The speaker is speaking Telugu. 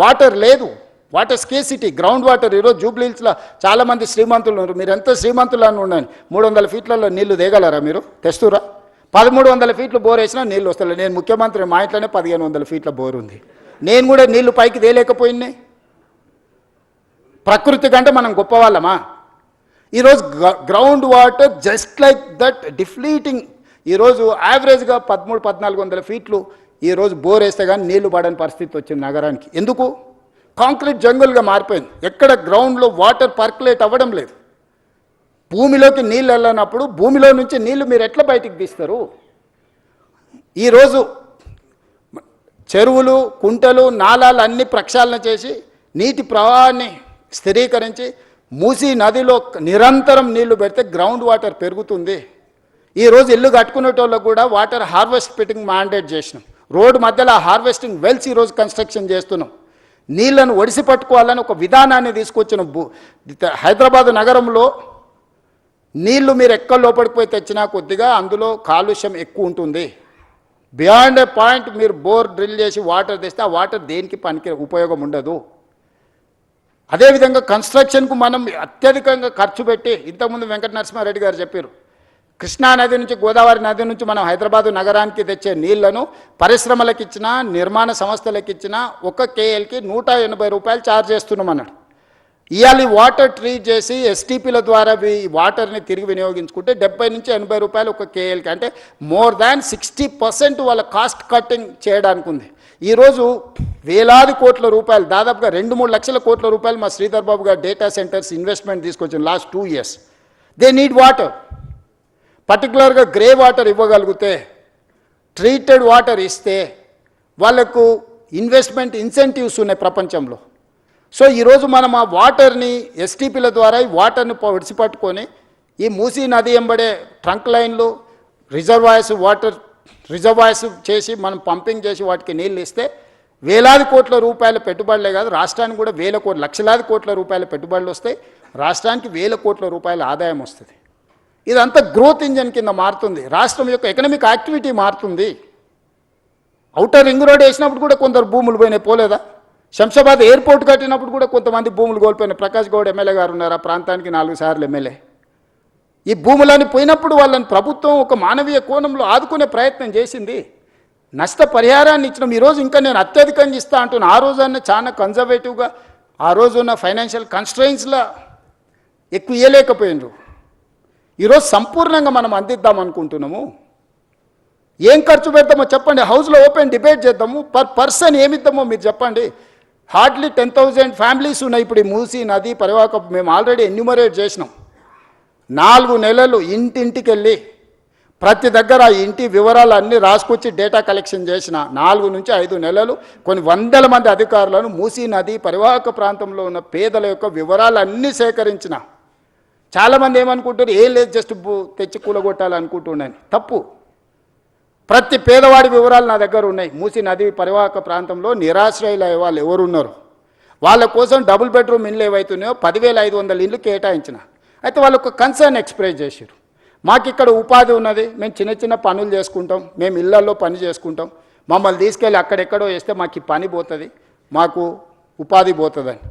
వాటర్ లేదు, వాటర్ స్కేసిటీ, గ్రౌండ్ వాటర్. ఈరోజు జూబ్లీహిల్స్లో చాలామంది శ్రీమంతులు ఉన్నారు. మీరు ఎంత శ్రీమంతులు అని ఉండండి, 300 ఫీట్లలో నీళ్లు దిగలరా? మీరు తెస్తురా? 1300 ఫీట్లు బోర్ వేసినా నీళ్ళు వస్తలే. నేను ముఖ్యమంత్రి, మా ఇంట్లోనే 1500 ఫీట్ల బోర్ ఉంది. నేను కూడా నీళ్లు పైకి తేలేకపోయినాయి. ప్రకృతి కంటే మనం గొప్పవాళ్ళమా? ఈరోజు ground water just like that depleting. ఈరోజు యావరేజ్గా 1300-1400 ఫీట్లు ఈరోజు బోర్ వేస్తే కానీ నీళ్లు పడని పరిస్థితి వచ్చింది నగరానికి. ఎందుకు? కాంక్రీట్ జంగుల్గా మారిపోయింది. ఎక్కడ గ్రౌండ్లో వాటర్ పర్కులేట్ అవ్వడం లేదు. భూమిలోకి నీళ్ళు వెళ్ళినప్పుడు భూమిలో నుంచి నీళ్లు మీరు ఎట్లా బయటికి తీస్తారు? ఈరోజు చెరువులు, కుంటలు, నాలాలు అన్ని ప్రక్షాళన చేసి నీటి ప్రవాహాన్ని స్థిరీకరించి మూసీ నదిలో నిరంతరం నీళ్లు పెడితే గ్రౌండ్ వాటర్ పెరుగుతుంది. ఈరోజు ఇల్లు కట్టుకునేటోళ్ళకు కూడా వాటర్ హార్వెస్ట్ ఫిట్టింగ్ మ్యాండేట్ చేసినాం. రోడ్డు మధ్యలో హార్వెస్టింగ్ వెల్స్ ఈరోజు కన్స్ట్రక్షన్ చేస్తున్నాం. నీళ్లను ఒడిసి పట్టుకోవాలని ఒక విధానాన్ని తీసుకొచ్చిన హైదరాబాద్ నగరంలో నీళ్లు మీరు ఎక్కడ లోపలికి పోయి తెచ్చినా కొద్దిగా అందులో కాలుష్యం ఎక్కువ ఉంటుంది. బియాండ్ ఏ పాయింట్ మీరు బోర్ డ్రిల్ చేసి వాటర్ తెస్తే ఆ వాటర్ దేనికి పనికి ఉపయోగం ఉండదు. అదేవిధంగా కన్స్ట్రక్షన్కు మనం అత్యధికంగా ఖర్చు పెట్టి, ఇంతకుముందు వెంకట నరసింహారెడ్డి గారు చెప్పారు, కృష్ణా నది నుంచి, గోదావరి నది నుంచి మనం హైదరాబాదు నగరానికి తెచ్చే నీళ్లను పరిశ్రమలకు ఇచ్చినా, నిర్మాణ సంస్థలకు ఇచ్చినా 1 KLకి 180 రూపాయలు ఛార్జ్ చేస్తున్నాం అన్నాడు. ఇవాళ వాటర్ ట్రీట్ చేసి ఎస్టీపీల ద్వారా వాటర్ని తిరిగి వినియోగించుకుంటే 70 నుంచి 80 రూపాయలు 1 KLకి, అంటే మోర్ దాన్ 60% వాళ్ళ కాస్ట్ కట్టింగ్ చేయడానికి ఉంది. ఈరోజు వేలాది కోట్ల రూపాయలు, దాదాపుగా 2-3 లక్షల కోట్ల రూపాయలు మా శ్రీధర్ బాబు గారు డేటా సెంటర్స్ ఇన్వెస్ట్మెంట్ తీసుకొచ్చిన last 2 years. They need water. పర్టికులర్గా గ్రే వాటర్ ఇవ్వగలిగితే, ట్రీటెడ్ వాటర్ ఇస్తే వాళ్ళకు ఇన్వెస్ట్మెంట్ ఇన్సెంటివ్స్ ఉన్నాయి ప్రపంచంలో. సో ఈరోజు మనం ఆ వాటర్ని ఎస్టీపీల ద్వారా ఈ వాటర్ని విడిచిపట్టుకొని ఈ మూసీ నది ఎంబడే ట్రంక్ లైన్లు, రిజర్వాయర్స్, వాటర్ రిజర్వాయర్స్ చేసి మనం పంపింగ్ చేసి వాటికి నీళ్ళు ఇస్తే వేలాది కోట్ల రూపాయల పెట్టుబడులే కాదు, రాష్ట్రానికి కూడా లక్షలాది కోట్ల రూపాయల పెట్టుబడులు వస్తాయి. రాష్ట్రానికి 1000 కోట్ల రూపాయల ఆదాయం వస్తుంది. ఇదంతా గ్రోత్ ఇంజన్ కింద మారుతుంది. రాష్ట్రం యొక్క ఎకనామిక్ యాక్టివిటీ మారుతుంది. ఔటర్ రింగ్ రోడ్ వేసినప్పుడు కూడా కొందరు భూములు పోయినాయి, పోలేదా? శంషాబాద్ ఎయిర్పోర్ట్ కట్టినప్పుడు కూడా కొంతమంది భూములు కోల్పోయినాయి. ప్రకాష్ గౌడ్ ఎమ్మెల్యే గారు ఉన్నారు, ఆ ప్రాంతానికి 4 సార్లు ఎమ్మెల్యే. ఈ భూములని పోయినప్పుడు వాళ్ళని ప్రభుత్వం ఒక మానవీయ కోణంలో ఆదుకునే ప్రయత్నం చేసింది. నష్టపరిహారాన్ని ఇచ్చినాం. ఈరోజు ఇంకా నేను అత్యధికంగా ఇస్తా అంటున్నా. ఆ రోజన్నా చాలా కన్జర్వేటివ్గా, ఆ రోజున్న ఫైనాన్షియల్ కన్స్ట్రెయిన్స్లో ఎక్కువ ఇవ్వలేకపోయినారు. ఈరోజు సంపూర్ణంగా మనం అందిద్దాం అనుకుంటున్నాము. ఏం ఖర్చు పెడతామో చెప్పండి, హౌస్లో ఓపెన్ డిబేట్ చేద్దాము. పర్సన్ ఏమిద్దామో మీరు చెప్పండి. హార్డ్లీ 10,000 ఫ్యామిలీస్ ఉన్నాయి ఇప్పుడు ఈ మూసీ నది పరివాహక. మేము ఆల్రెడీ ఎన్యూమరేట్ చేసినాం. 4 నెలలు ఇంటింటికి వెళ్ళి ప్రతి దగ్గర ఆ ఇంటి వివరాలు అన్నీ రాసుకొచ్చి డేటా కలెక్షన్ చేసిన 4 నుంచి 5 నెలలు కొన్ని వందల మంది అధికారులను మూసీ నది పరివాహక ప్రాంతంలో ఉన్న పేదల యొక్క వివరాలు అన్నీ సేకరించిన. చాలామంది ఏమనుకుంటారు, ఏం లేదు జస్ట్ తెచ్చి కూలగొట్టాలనుకుంటున్నాను. తప్పు. ప్రతి పేదవాడి వివరాలు నా దగ్గర ఉన్నాయి. మూసీ నది పరివాహక ప్రాంతంలో నిరాశ్రయుల వాళ్ళు ఎవరున్నారు, వాళ్ళ కోసం డబుల్ బెడ్రూమ్ ఇళ్ళు ఏవైతున్నాయో 10,500 ఇళ్ళు కేటాయించిన. అయితే వాళ్ళు ఒక కన్సర్న్ ఎక్స్ప్రెస్ చేశారు. మాకు ఇక్కడ ఉపాధి ఉన్నది, మేము చిన్న చిన్న పనులు చేసుకుంటాం, మేము ఇళ్లలో పని చేసుకుంటాం, మమ్మల్ని తీసుకెళ్ళి అక్కడెక్కడో వేస్తే మాకు ఈ పని పోతుంది, మాకు ఉపాధి పోతుందని.